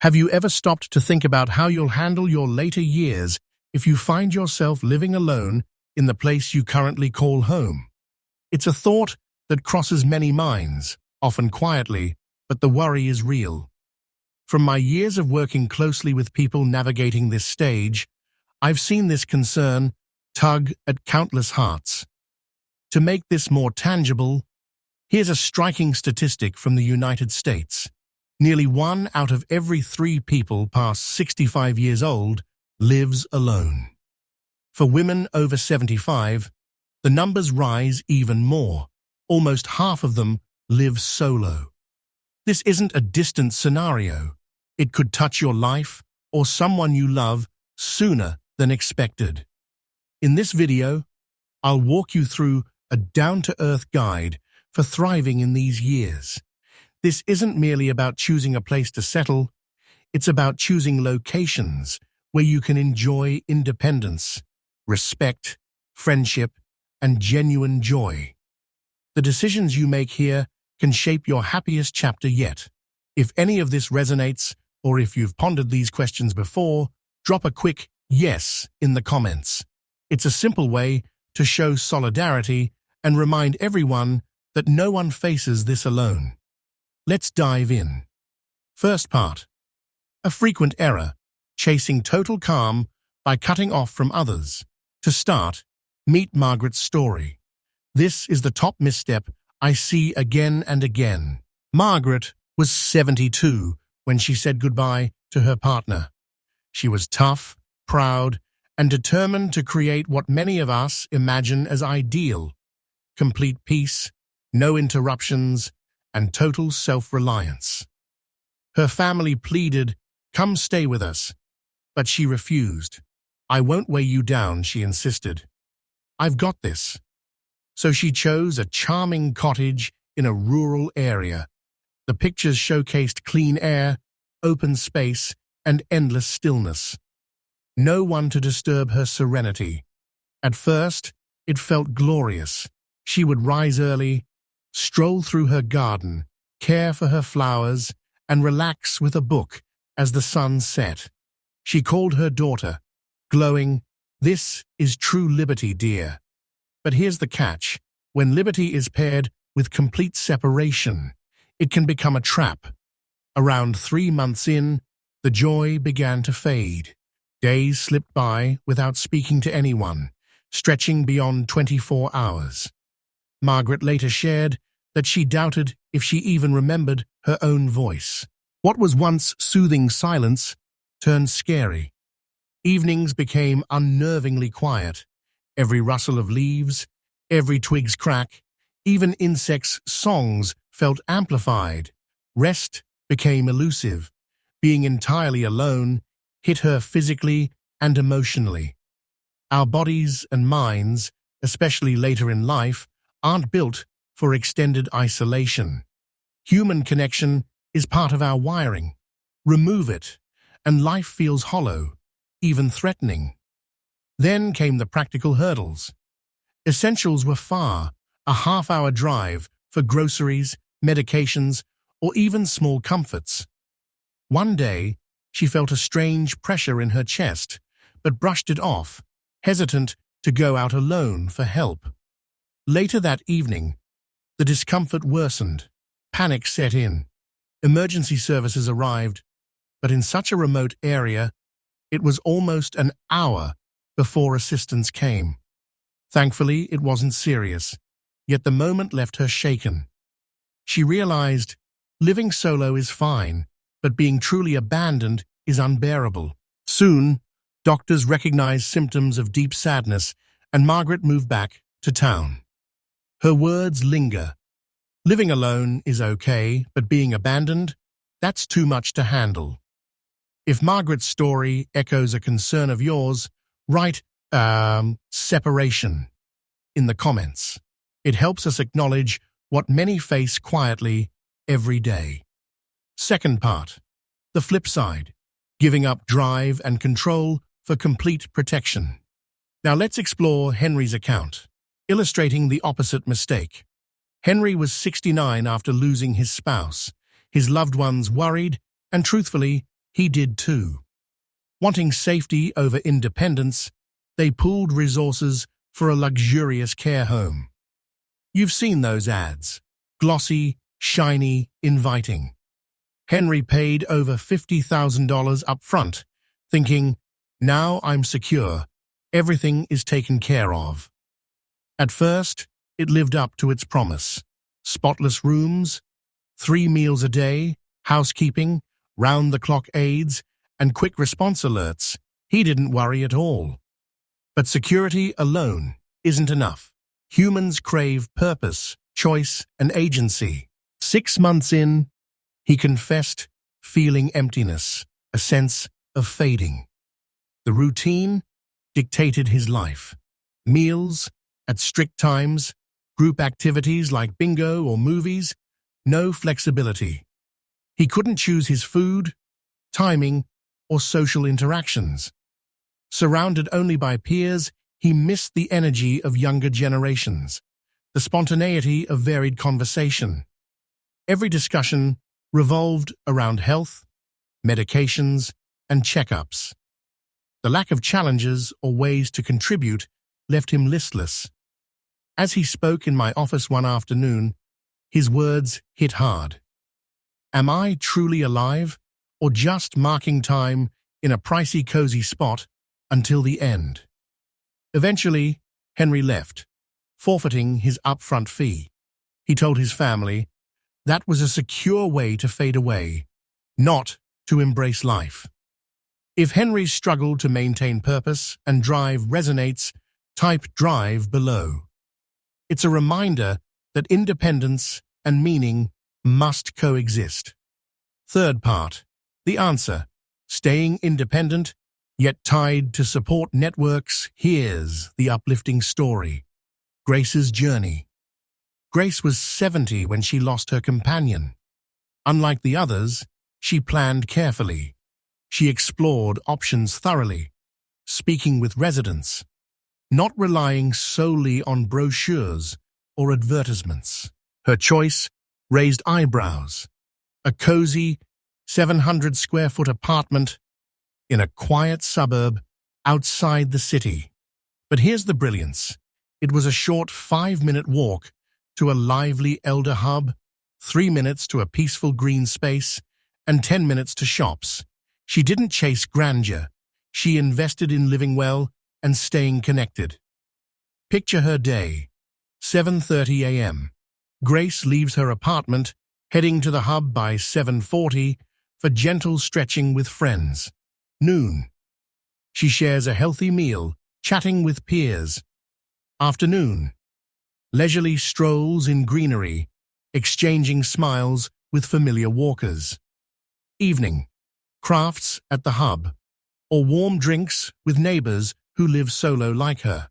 Have you ever stopped to think about how you'll handle your later years if you find yourself living alone in the place you currently call home? It's a thought that crosses many minds, often quietly, but the worry is real. From my years of working closely with people navigating this stage, I've seen this concern tug at countless hearts. To make this more tangible, here's a striking statistic from the United States. Nearly 1 out of every 3 people past 65 years old lives alone. For women over 75, the numbers rise even more. Almost half of them live solo. This isn't a distant scenario. It could touch your life or someone you love sooner than expected. In this video, I'll walk you through a down-to-earth guide for thriving in these years. This isn't merely about choosing a place to settle, it's about choosing locations where you can enjoy independence, respect, friendship, and genuine joy. The decisions you make here can shape your happiest chapter yet. If any of this resonates, or if you've pondered these questions before, drop a quick yes in the comments. It's a simple way to show solidarity and remind everyone that no one faces this alone. Let's dive in. First part. A frequent error, chasing total calm by cutting off from others. To start, meet Margaret's story. This is the top misstep I see again and again. Margaret was 72 when she said goodbye to her partner. She was tough, proud, and determined to create what many of us imagine as ideal: complete peace, no interruptions, and total self-reliance. Her family pleaded, "Come stay with us," but she refused. "I won't weigh you down," she insisted. "I've got this." So she chose a charming cottage in a rural area. The pictures showcased clean air, open space, and endless stillness. No one to disturb her serenity. At first, it felt glorious. She would rise early, stroll through her garden, care for her flowers, and relax with a book as the sun set. She called her daughter, glowing, "This is true liberty, dear." But here's the catch. When liberty is paired with complete separation, it can become a trap. Around 3 months in, the joy began to fade. Days slipped by without speaking to anyone, stretching beyond 24 hours. Margaret later shared that she doubted if she even remembered her own voice. What was once soothing silence turned scary. Evenings became unnervingly quiet. Every rustle of leaves, every twig's crack, even insects' songs felt amplified. Rest became elusive. Being entirely alone hit her physically and emotionally. Our bodies and minds, especially later in life, aren't built for extended isolation. Human connection is part of our wiring. Remove it, and life feels hollow, even threatening. Then came the practical hurdles. Essentials were far, a half-hour drive for groceries, medications, or even small comforts. One day, she felt a strange pressure in her chest, but brushed it off, hesitant to go out alone for help. Later that evening, the discomfort worsened. Panic set in. Emergency services arrived, but in such a remote area, it was almost an hour before assistance came. Thankfully, it wasn't serious, yet the moment left her shaken. She realized living solo is fine, but being truly abandoned is unbearable. Soon, doctors recognized symptoms of deep sadness, and Margaret moved back to town. Her words linger. Living alone is okay, but being abandoned, that's too much to handle. If Margaret's story echoes a concern of yours, write separation in the comments. It helps us acknowledge what many face quietly every day. Second part, the flip side, giving up drive and control for complete protection. Now let's explore Henry's account, illustrating the opposite mistake. Henry was 69 after losing his spouse. His loved ones worried, and truthfully, he did too. Wanting safety over independence, they pooled resources for a luxurious care home. You've seen those ads. Glossy, shiny, inviting. Henry paid over $50,000 up front, thinking, now I'm secure, everything is taken care of. At first, it lived up to its promise. Spotless rooms, 3 meals a day, housekeeping, round-the-clock aides, and quick response alerts. He didn't worry at all. But security alone isn't enough. Humans crave purpose, choice, and agency. 6 months in, he confessed feeling emptiness, a sense of fading. The routine dictated his life. Meals at strict times, group activities like bingo or movies, no flexibility. He couldn't choose his food, timing, or social interactions. Surrounded only by peers, he missed the energy of younger generations, the spontaneity of varied conversation. Every discussion revolved around health, medications, and checkups. The lack of challenges or ways to contribute left him listless. As he spoke in my office one afternoon, his words hit hard. Am I truly alive, or just marking time in a pricey, cozy spot until the end? Eventually, Henry left, forfeiting his upfront fee. He told his family that was a secure way to fade away, not to embrace life. If Henry's struggle to maintain purpose and drive resonates, type drive below. It's a reminder that independence and meaning must coexist. Third part, the answer, staying independent, yet tied to support networks. Here's the uplifting story. Grace's journey. Grace was 70 when she lost her companion. Unlike the others, she planned carefully. She explored options thoroughly, speaking with residents, not relying solely on brochures or advertisements. Her choice raised eyebrows. A cozy, 700-square-foot apartment in a quiet suburb outside the city. But here's the brilliance. It was a short 5-minute walk to a lively elder hub, 3 minutes to a peaceful green space, and 10 minutes to shops. She didn't chase grandeur. She invested in living well and staying connected. Picture her day. 7:30 a.m. Grace leaves her apartment, heading to the hub by 7:40 for gentle stretching with friends. Noon. She shares a healthy meal, chatting with peers. Afternoon. Leisurely strolls in greenery, exchanging smiles with familiar walkers. Evening. Crafts at the hub, or warm drinks with neighbors who live solo like her.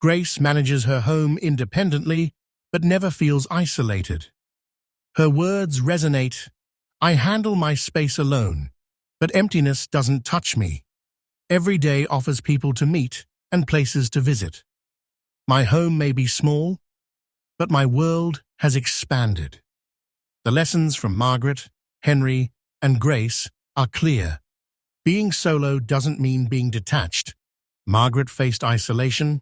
Grace manages her home independently, but never feels isolated. Her words resonate. I handle my space alone, but emptiness doesn't touch me. Every day offers people to meet and places to visit. My home may be small, but my world has expanded. The lessons from Margaret, Henry, and Grace are clear. Being solo doesn't mean being detached. Margaret faced isolation,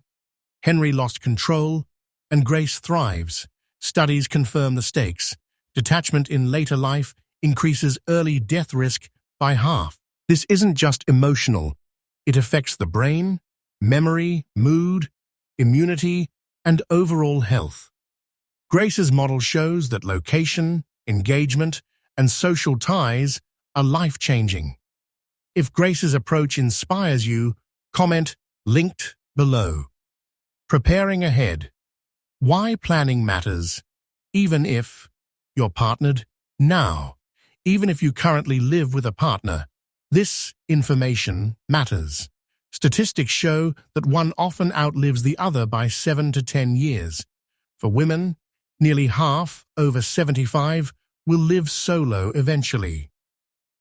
Henry lost control, and Grace thrives. Studies confirm the stakes. Detachment in later life increases early death risk by half. This isn't just emotional. It affects the brain, memory, mood, immunity, and overall health. Grace's model shows that location, engagement, and social ties are life-changing. If Grace's approach inspires you, comment linked below. Preparing ahead. Why planning matters, even if you're partnered now. Even if you currently live with a partner, this information matters. Statistics show that one often outlives the other by 7 to 10 years. For women, nearly half, over 75, will live solo eventually.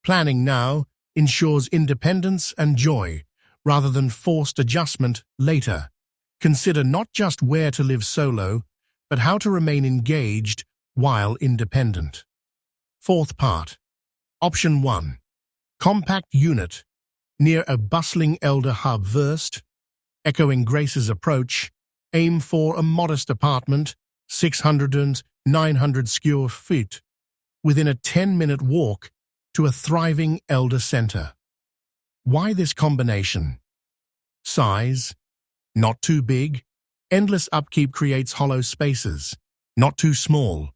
Planning now ensures independence and joy, rather than forced adjustment later. Consider not just where to live solo, but how to remain engaged while independent. Fourth part. Option 1. Compact unit near a bustling elder hub. First, echoing Grace's approach, aim for a modest apartment, 600 and 900 square feet, within a 10-minute walk to a thriving elder center. Why this combination? Size, not too big. Endless upkeep creates hollow spaces, not too small.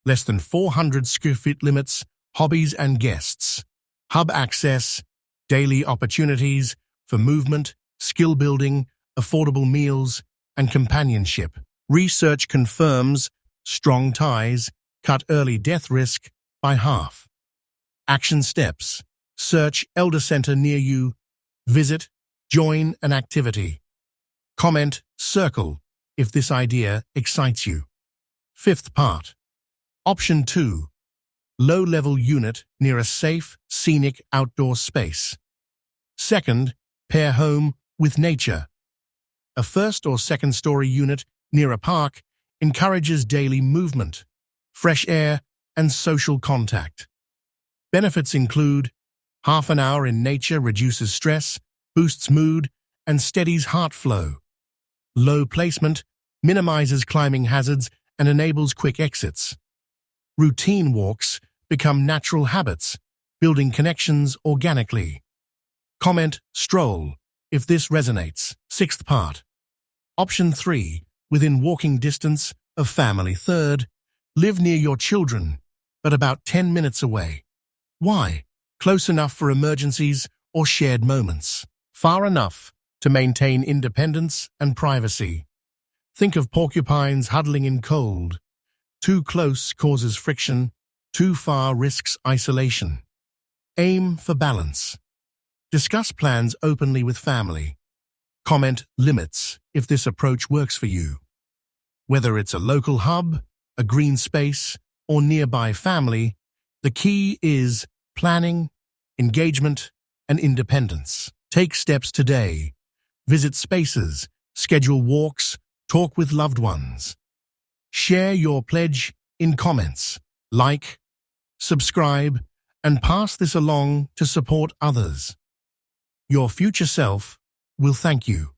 Less than 400 square feet limits, hobbies and guests. Hub access, daily opportunities for movement, skill building, affordable meals, and companionship. Research confirms strong ties cut early death risk by half. Action steps. Search elder center near you. Visit, join an activity. Comment, circle, if this idea excites you. Fifth part. Option 2. Low-level unit near a safe, scenic outdoor space. Second, pair home with nature. A first or second-story unit near a park encourages daily movement, fresh air, and social contact. Benefits include half an hour in nature reduces stress, boosts mood, and steadies heart flow. Low placement minimizes climbing hazards and enables quick exits. Routine walks become natural habits, building connections organically. Comment, stroll, if this resonates. Sixth part. Option 3. Within walking distance of family. Third, live near your children, but about 10 minutes away. Why? Close enough for emergencies or shared moments. Far enough to maintain independence and privacy. Think of porcupines huddling in cold. Too close causes friction, too far risks isolation. Aim for balance. Discuss plans openly with family. Comment limits if this approach works for you. Whether it's a local hub, a green space, or nearby family, the key is planning, engagement, and independence. Take steps today. Visit spaces, schedule walks, talk with loved ones. Share your pledge in comments. Like, subscribe, and pass this along to support others. Your future self will thank you.